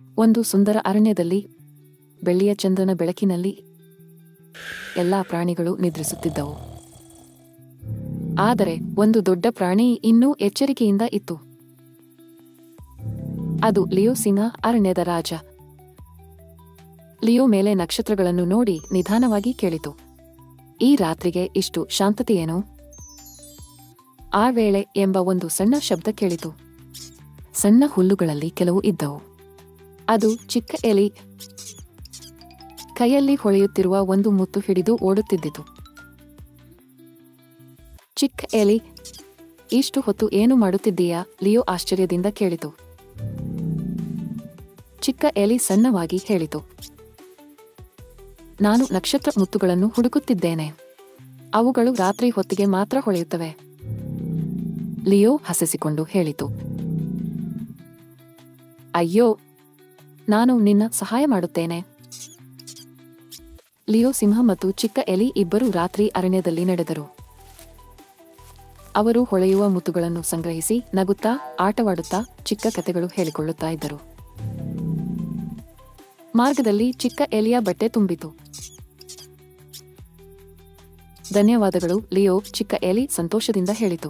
ಒಂದು ಸುಂದರ ಅರಣ್ಯದಲ್ಲಿ ಬೆಳ್ಳಿಯ ಚಂದ್ರನ ಬೆಳಕಿನಲ್ಲಿ ಎಲ್ಲಾ ಪ್ರಾಣಿಗಳು ನಿದ್ರಿಸುತ್ತಿದ್ದವು. ಆದರೆ ಒಂದು ದೊಡ್ಡ ಪ್ರಾಣಿ ಇನ್ನೂ ಎಚ್ಚರಿಕೆಯಿಂದ ಇತ್ತು. ಅದು ಲಿಯೋ ಸಿಂಹ, ಅರಣ್ಯದ ರಾಜ. ಲಿಯೋ ಮೇಲೆ ನಕ್ಷತ್ರಗಳನ್ನು ನೋಡಿ ನಿಧಾನವಾಗಿ ಕೇಳಿತು, ಈ ರಾತ್ರಿಗೆ ಇಷ್ಟು ಶಾಂತತೆಯೇನು? ಆ ವೇಳೆ ಎಂಬ ಒಂದು ಸಣ್ಣ ಶಬ್ದ ಕೇಳಿತು. ಸಣ್ಣ ಹುಲ್ಲುಗಳಲ್ಲಿ ಕೆಲವು ಇದ್ದವು. ಅದು ಚಿಕ್ಕ ಎಲಿ. ಕೈಯಲ್ಲಿ ಹೊಳೆಯುತ್ತಿರುವ ಒಂದು ಮುತ್ತು ಹಿಡಿದು ಓಡುತ್ತಿದ್ದಿತು. ಚಿಕ್ಕ ಎಲಿ, ಇಷ್ಟು ಹೊತ್ತು ಏನು ಮಾಡುತ್ತಿದ್ದೀಯಾ? ಲಿಯೋ ಆಶ್ಚರ್ಯದಿಂದ ಕೇಳಿತು. ಚಿಕ್ಕ ಎಲಿ ಸಣ್ಣವಾಗಿ ಹೇಳಿತು, ನಾನು ನಕ್ಷತ್ರ ಮುತ್ತುಗಳನ್ನು ಹುಡುಕುತ್ತಿದ್ದೇನೆ. ಅವುಗಳು ರಾತ್ರಿ ಹೊತ್ತಿಗೆ ಮಾತ್ರ ಹೊಳೆಯುತ್ತವೆ. ಲಿಯೋ ಹಸಸಿಕೊಂಡು ಹೇಳಿತು, ಅಯ್ಯೋ, ನಾನು ನಿನ್ನ ಸಹಾಯ ಮಾಡುತ್ತೇನೆ. ಲಿಯೋ ಸಿಂಹ ಮತ್ತು ಚಿಕ್ಕ ಎಲಿ ಇಬ್ಬರು ರಾತ್ರಿ ಅರಣ್ಯದಲ್ಲಿ ನಡೆದರು. ಅವರು ಹೊಳೆಯುವ ಮುತ್ತುಗಳನ್ನು ಸಂಗ್ರಹಿಸಿ ನಗುತ್ತಾ, ಆಟವಾಡುತ್ತಾ, ಚಿಕ್ಕ ಕಥೆಗಳು ಹೇಳಿಕೊಳ್ಳುತ್ತಾ ಇದ್ದರು. ಮಾರ್ಗದಲ್ಲಿ ಚಿಕ್ಕ ಎಲಿಯ ಬಟ್ಟೆ ತುಂಬಿತು. ಧನ್ಯವಾದಗಳು ಲಿಯೋ, ಚಿಕ್ಕ ಎಲಿ ಸಂತೋಷದಿಂದ ಹೇಳಿತು.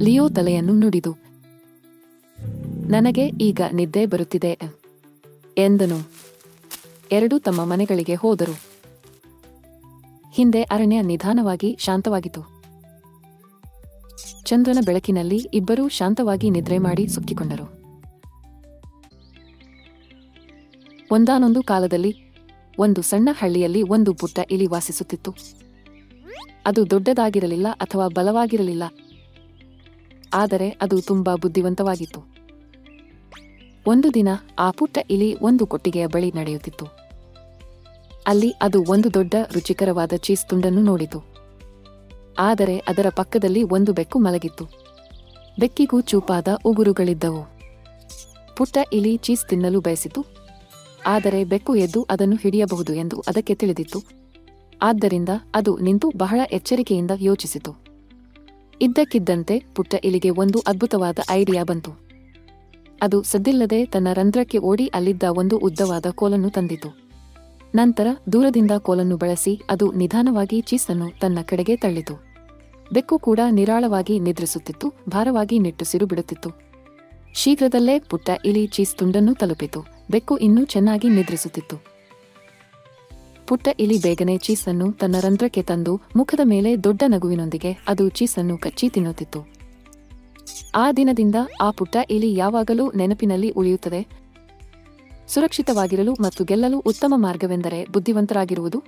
ಲಿಯೋ ತಲೆಯನ್ನು ನುಡಿದು, ನನಗೆ ಈಗ ನಿದ್ದೆ ಬರುತ್ತಿದೆ ಎಂದನು. ಎರಡೂ ತಮ್ಮ ಮನೆಗಳಿಗೆ ಹೋದರು. ಹಿಂದೆ ಅರಣ್ಯ ನಿಧಾನವಾಗಿ ಶಾಂತವಾಗಿತ್ತು. ಚಂದ್ರನ ಬೆಳಕಿನಲ್ಲಿ ಇಬ್ಬರೂ ಶಾಂತವಾಗಿ ನಿದ್ರೆ ಮಾಡಿ ಸುಕ್ಕಿಕೊಂಡರು. ಒಂದಾನೊಂದು ಕಾಲದಲ್ಲಿ ಒಂದು ಸಣ್ಣ ಹಳ್ಳಿಯಲ್ಲಿ ಒಂದು ಪುಟ್ಟ ಇಲಿ ವಾಸಿಸುತ್ತಿತ್ತು. ಅದು ದೊಡ್ಡದಾಗಿರಲಿಲ್ಲ ಅಥವಾ ಬಲವಾಗಿರಲಿಲ್ಲ, ಆದರೆ ಅದು ತುಂಬಾ ಬುದ್ಧಿವಂತವಾಗಿತ್ತು. ಒಂದು ದಿನ ಆ ಪುಟ್ಟ ಇಲಿ ಒಂದು ಕೊಟ್ಟಿಗೆಯ ಬಳಿ ನಡೆಯುತ್ತಿತ್ತು. ಅಲ್ಲಿ ಅದು ಒಂದು ದೊಡ್ಡ ರುಚಿಕರವಾದ ಚೀಸ್ ತುಂಡನ್ನು ನೋಡಿತು. ಆದರೆ ಅದರ ಪಕ್ಕದಲ್ಲಿ ಒಂದು ಬೆಕ್ಕು ಮಲಗಿತ್ತು. ಬೆಕ್ಕಿಗೂ ಚೂಪಾದ ಉಗುರುಗಳಿದ್ದವು. ಪುಟ್ಟ ಇಲಿ ಚೀಸ್ ತಿನ್ನಲು ಬಯಸಿತು. ಆದರೆ ಬೆಕ್ಕು ಎದ್ದು ಅದನ್ನು ಹಿಡಿಯಬಹುದು ಎಂದು ಅದಕ್ಕೆ ತಿಳಿದಿತ್ತು. ಆದ್ದರಿಂದ ಅದು ನಿಂತು ಬಹಳ ಎಚ್ಚರಿಕೆಯಿಂದ ಯೋಚಿಸಿತು. ಇದ್ದಕ್ಕಿದ್ದಂತೆ ಪುಟ್ಟ ಇಲಿಗೆ ಒಂದು ಅದ್ಭುತವಾದ ಐಡಿಯಾ ಬಂತು. ಅದು ಸದ್ದಿಲ್ಲದೆ ತನ್ನ ರಂಧ್ರಕ್ಕೆ ಓಡಿ ಅಲ್ಲಿದ್ದ ಒಂದು ಉದ್ದವಾದ ಕೋಲನ್ನು ತಂದಿತು. ನಂತರ ದೂರದಿಂದ ಕೋಲನ್ನು ಬಳಸಿ ಅದು ನಿಧಾನವಾಗಿ ಚೀಸನ್ನು ತನ್ನ ಕಡೆಗೆ ತಳ್ಳಿತು. ಬೆಕ್ಕು ಕೂಡ ನಿರಾಳವಾಗಿ ನಿದ್ರಿಸುತ್ತಿತ್ತು, ಭಾರವಾಗಿ ನಿಟ್ಟುಸಿರು ಬಿಡುತ್ತಿತ್ತು. ಶೀಘ್ರದಲ್ಲೇ ಪುಟ್ಟ ಇಲಿ ಚೀಸ್ ತುಂಡನ್ನು ತಲುಪಿತು. ಬೆಕ್ಕು ಇನ್ನೂ ಚೆನ್ನಾಗಿ ನಿದ್ರಿಸುತ್ತಿತ್ತು. ಪುಟ್ಟ ಇಲಿ ಬೇಗನೆ ಚೀಸನ್ನು ತನ್ನ ರಂಧ್ರಕ್ಕೆ ತಂದು ಮುಖದ ಮೇಲೆ ದೊಡ್ಡ ನಗುವಿನೊಂದಿಗೆ ಅದು ಚೀಸನ್ನು ಕಚ್ಚಿ ತಿನ್ನುತ್ತಿತ್ತು. ಆ ದಿನದಿಂದ ಆ ಪುಟ್ಟ ಇಲಿ ಯಾವಾಗಲೂ ನೆನಪಿನಲ್ಲಿ ಉಳಿಯುತ್ತದೆ. ಸುರಕ್ಷಿತವಾಗಿರಲು ಮತ್ತು ಗೆಲ್ಲಲು ಉತ್ತಮ ಮಾರ್ಗವೆಂದರೆ ಬುದ್ಧಿವಂತರಾಗಿರುವುದು.